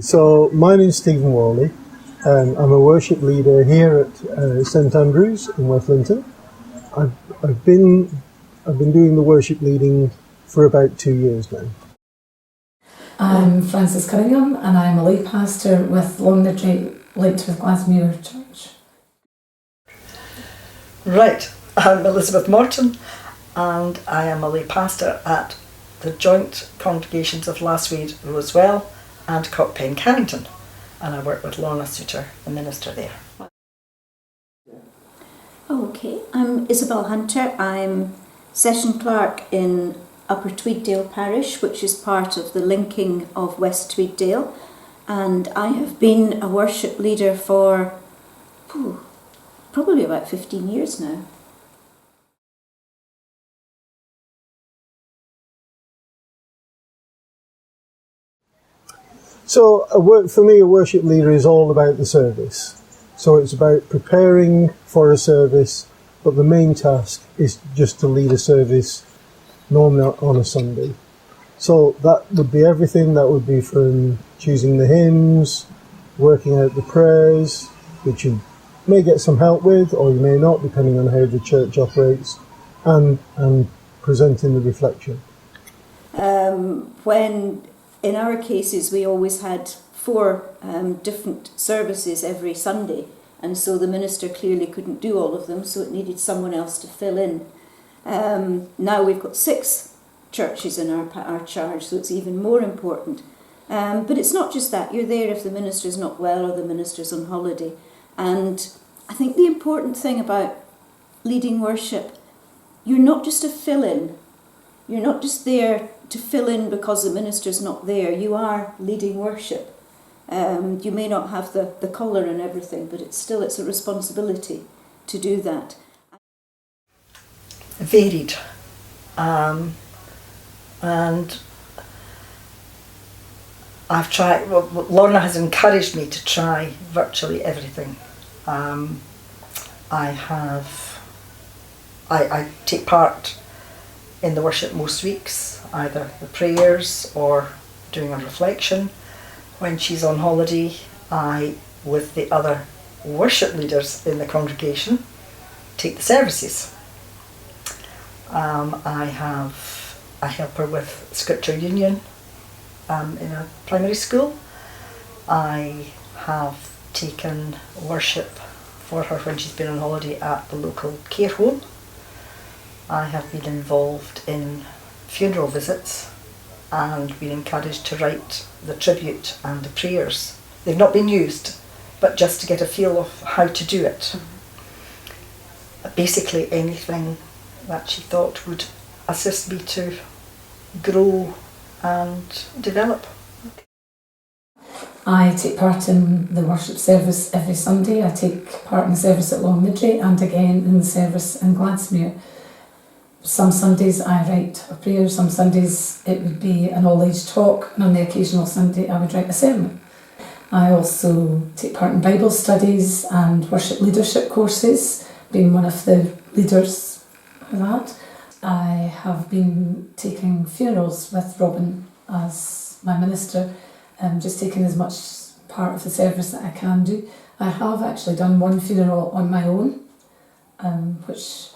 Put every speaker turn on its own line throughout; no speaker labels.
So my name's Stephen Worley. I'm a worship leader here at St Andrews in West Linton. I've been doing the worship leading for about 2 years now.
I'm Frances Cunningham and I'm a lay pastor with Longniddry linked with Glasmuir Church.
Right, I'm Elizabeth Morton and I am a lay pastor at the joint congregations of Lasweed, Rosewell and Cockpen Carrington, and I work with Lorna Suter, the minister there.
Okay, I'm Isabel Hunter. I'm session clerk in Upper Tweeddale Parish, which is part of the linking of West Tweeddale, and I have been a worship leader for probably about 15 years now.
So for me, a worship leader is all about the service. So it's about preparing for a service, but the main task is just to lead a service normally on a Sunday. So that would be everything. That would be from choosing the hymns, working out the prayers, which you may get some help with, or you may not, depending on how the church operates, and presenting the reflection.
When in our cases we always had 4 different services every Sunday, and so the minister clearly couldn't do all of them, so it needed someone else to fill in. Now we've got 6 churches in our charge, so it's even more important. But it's not just that. You're there if the minister's not well or the minister's on holiday. And I think the important thing about leading worship, you're not just a fill-in. You're not just there to fill in because the minister's not there. You are leading worship. You may not have the collar and everything, but it's a responsibility to do that.
Varied, and I've tried, Lorna has encouraged me to try virtually everything. I take part in the worship most weeks, either the prayers or doing a reflection. When she's on holiday, I, with the other worship leaders in the congregation, take the services. I help her with Scripture Union in a primary school. I have taken worship for her when she's been on holiday at the local care home. I have been involved in funeral visits and been encouraged to write the tribute and the prayers. They've not been used, but just to get a feel of how to do it. Basically anything that she thought would assist me to grow and develop.
I take part in the worship service every Sunday. I take part in the service at Longniddry and again in the service in Glasmuir. Some Sundays I write a prayer, some Sundays it would be an all-age talk, and on the occasional Sunday I would write a sermon. I also take part in Bible studies and worship leadership courses, being one of the leaders for that. I have been taking funerals with Robin as my minister, just taking as much part of the service that I can do. I have actually done one funeral on my own, which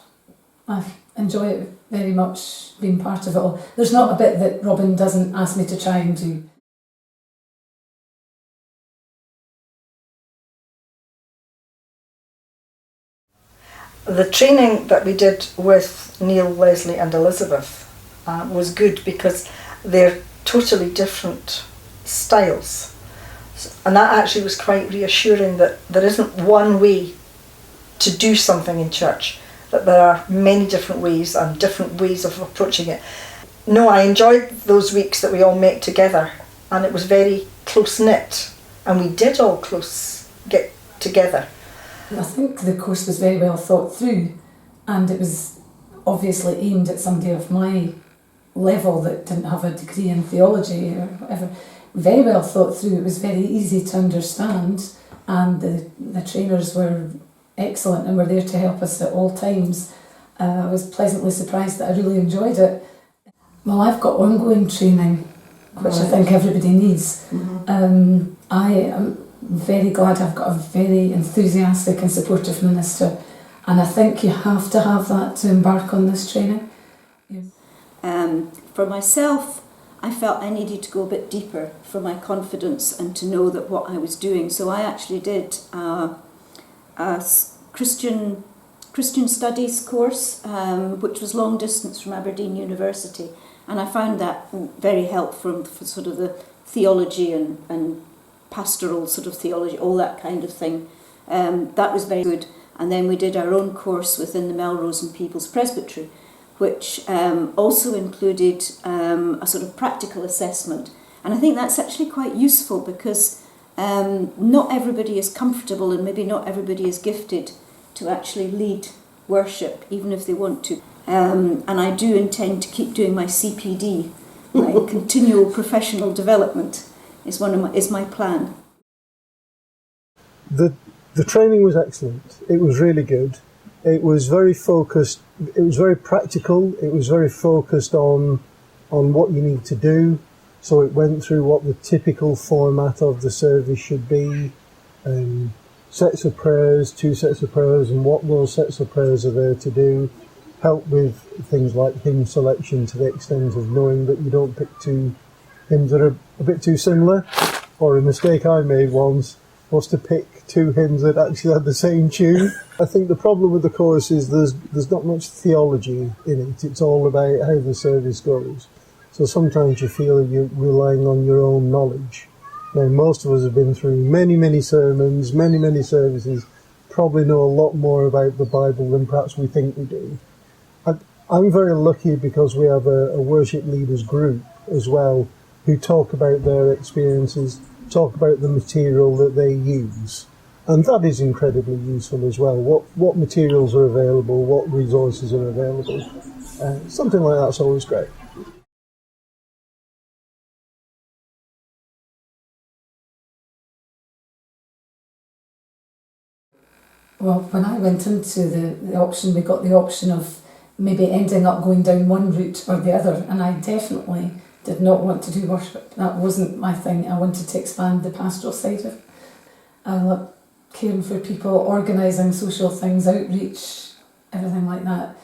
I enjoy it very much, being part of it all. There's not a bit that Robin doesn't ask me to try and do.
The training that we did with Neil, Leslie and Elizabeth was good because they're totally different styles. And that actually was quite reassuring that there isn't one way to do something in church, that there are many different ways and different ways of approaching it. No, I enjoyed those weeks that we all met together, and it was very close-knit, and we did all get together.
I think the course was very well thought through, and it was obviously aimed at somebody of my level that didn't have a degree in theology or whatever. Very well thought through. It was very easy to understand, and the trainers were excellent and were there to help us at all times. I was pleasantly surprised that I really enjoyed it. Well, I've got ongoing training which I think everybody needs. I am very glad I've got a very enthusiastic and supportive minister, and I think you have to have that to embark on this training.
For myself, I felt I needed to go a bit deeper for my confidence and to know that what I was doing. So I actually did a Christian studies course, which was long distance from Aberdeen University, and I found that very helpful for sort of the theology and pastoral sort of theology, all that kind of thing. That was very good. And then we did our own course within the Melrose and People's Presbytery, which also included a sort of practical assessment. And I think that's actually quite useful because not everybody is comfortable and maybe not everybody is gifted to actually lead worship, even if they want to. And I do intend to keep doing my CPD, my continual professional development is my plan.
The training was excellent. It was really good. It was very focused. It was very practical. It was very focused on what you need to do. So it went through what the typical format of the service should be, sets of prayers, 2 sets of prayers, and what those sets of prayers are there to do. Help with things like hymn selection to the extent of knowing that you don't pick 2 hymns that are a bit too similar. Or a mistake I made once was to pick 2 hymns that actually had the same tune. I think the problem with the course is there's not much theology in it. It's all about how the service goes. So sometimes you feel you're relying on your own knowledge. Now, most of us have been through many, many sermons, many services, probably know a lot more about the Bible than perhaps we think we do. I'm very lucky because we have a worship leaders group as well who talk about their experiences, talk about the material that they use. And that is incredibly useful as well. What materials are available, what resources are available. Something like that's always great.
Well, when I went into the option, we got the option of maybe ending up going down one route or the other, and I definitely did not want to do worship. That wasn't my thing. I wanted to expand the pastoral side of it. I love caring for people, organising social things, outreach, everything like that.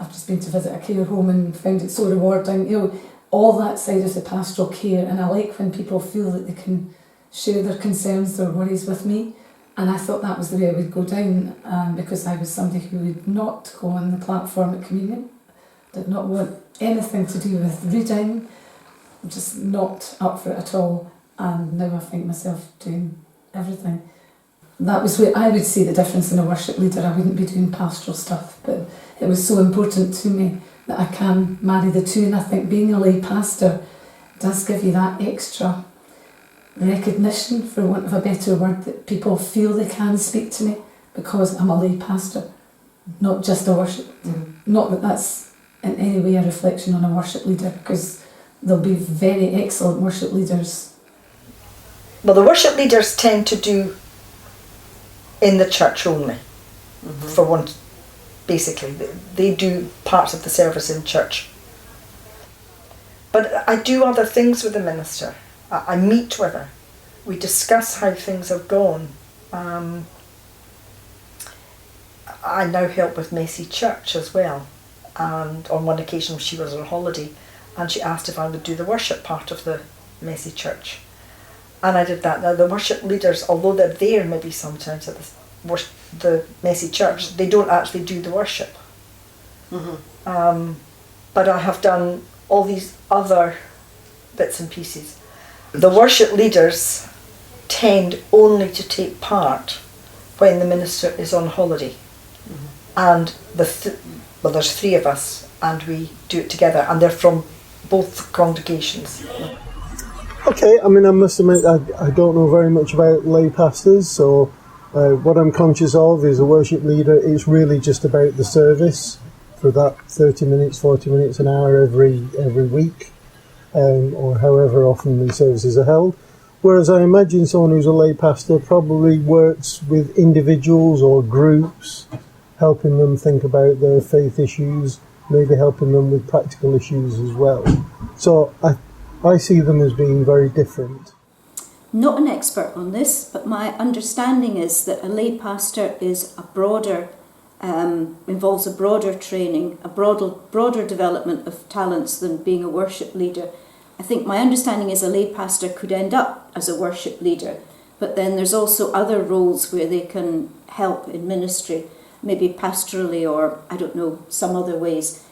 I've just been to visit a care home and found it so rewarding. All that side of the pastoral care, and I like when people feel that they can share their concerns, their worries with me. And I thought that was the way I would go down, because I was somebody who would not go on the platform at communion, did not want anything to do with reading, just not up for it at all. And now I find myself doing everything. That was where I would see the difference in a worship leader. I wouldn't be doing pastoral stuff, but it was so important to me that I can marry the two. And I think being a lay pastor does give you that extra recognition, for want of a better word, that people feel they can speak to me because I'm a lay pastor, not just a worship. Not that that's in any way a reflection on a worship leader, because there'll be very excellent worship leaders.
Well, the worship leaders tend to do in the church only, for one, basically. They do parts of the service in church. But I do other things with the minister. I meet with her. We discuss how things have gone. I now help with Messy Church as well. And on one occasion she was on holiday and she asked if I would do the worship part of the Messy Church. And I did that. Now the worship leaders, although they're there maybe sometimes at the Messy Church, they don't actually do the worship. But I have done all these other bits and pieces. The worship leaders tend only to take part when the minister is on holiday. And there's 3 of us and we do it together, and they're from both congregations.
Okay, I must admit I don't know very much about lay pastors, so what I'm conscious of is a worship leader. It's really just about the service for that 30 minutes, 40 minutes, an hour every week. Or however often the services are held. Whereas I imagine someone who's a lay pastor probably works with individuals or groups, helping them think about their faith issues, maybe helping them with practical issues as well. So I see them as being very different.
Not an expert on this, but my understanding is that a lay pastor is a broader, involves a broader training, a broader development of talents than being a worship leader. I think my understanding is a lay pastor could end up as a worship leader, but then there's also other roles where they can help in ministry, maybe pastorally or, I don't know, some other ways.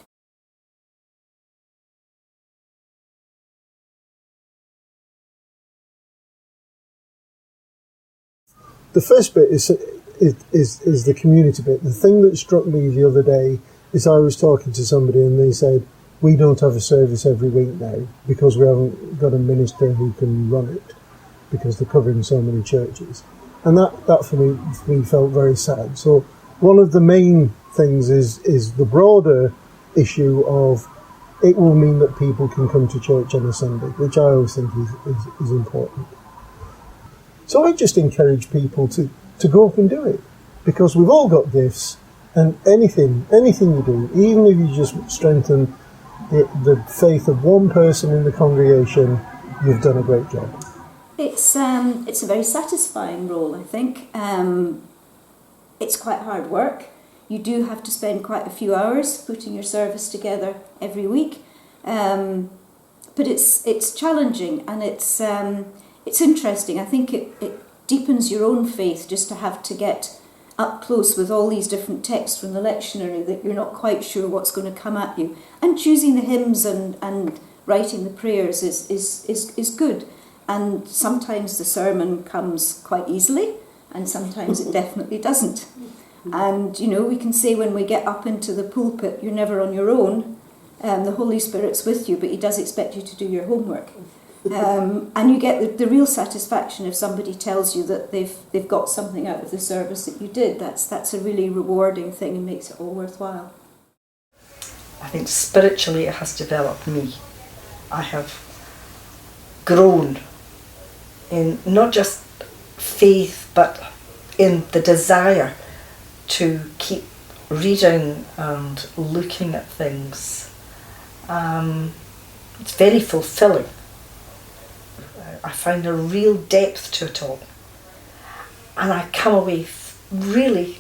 The first bit is the community bit. The thing that struck me the other day is I was talking to somebody and they said, we don't have a service every week now because we haven't got a minister who can run it because they're covering so many churches. And that for me felt very sad. So one of the main things is the broader issue of it will mean that people can come to church on a Sunday, which I always think is important. So I just encourage people to go up and do it, because we've all got gifts, and anything you do, even if you just strengthen the faith of one person in the congregation, you've done a great job.
It's a very satisfying role, I think. It's quite hard work. You do have to spend quite a few hours putting your service together every week, but it's challenging and it's interesting. I think it deepens your own faith just to have to get up close with all these different texts from the lectionary that you're not quite sure what's going to come at you. And choosing the hymns and writing the prayers is good. And sometimes the sermon comes quite easily, and sometimes it definitely doesn't. And, we can say when we get up into the pulpit, you're never on your own. The Holy Spirit's with you, but he does expect you to do your homework. And you get the real satisfaction if somebody tells you that they've got something out of the service that you did. That's a really rewarding thing and makes it all worthwhile.
I think spiritually it has developed me. I have grown in not just faith, but in the desire to keep reading and looking at things. It's very fulfilling. I find a real depth to it all. And I come away really,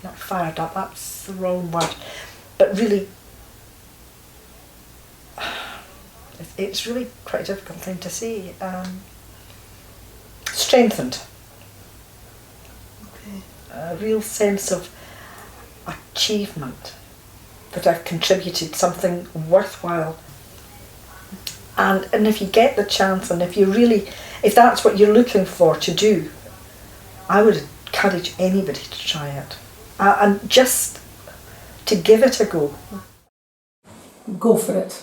not fired up, that's the wrong word, but really, it's really quite a difficult thing to say. Strengthened. Okay. A real sense of achievement, that I've contributed something worthwhile. And if you get the chance, and if that's what you're looking for to do, I would encourage anybody to try it. And just to give it a go.
Go for it.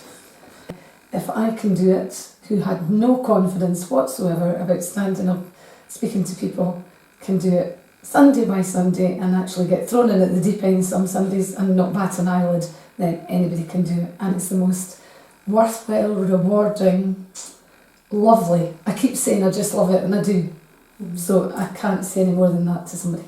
If I can do it, who had no confidence whatsoever about standing up, speaking to people, can do it Sunday by Sunday and actually get thrown in at the deep end some Sundays and not bat an eyelid, then anybody can do it. And it's the most worthwhile, rewarding, lovely. I keep saying I just love it, and I do. So I can't say any more than that to somebody.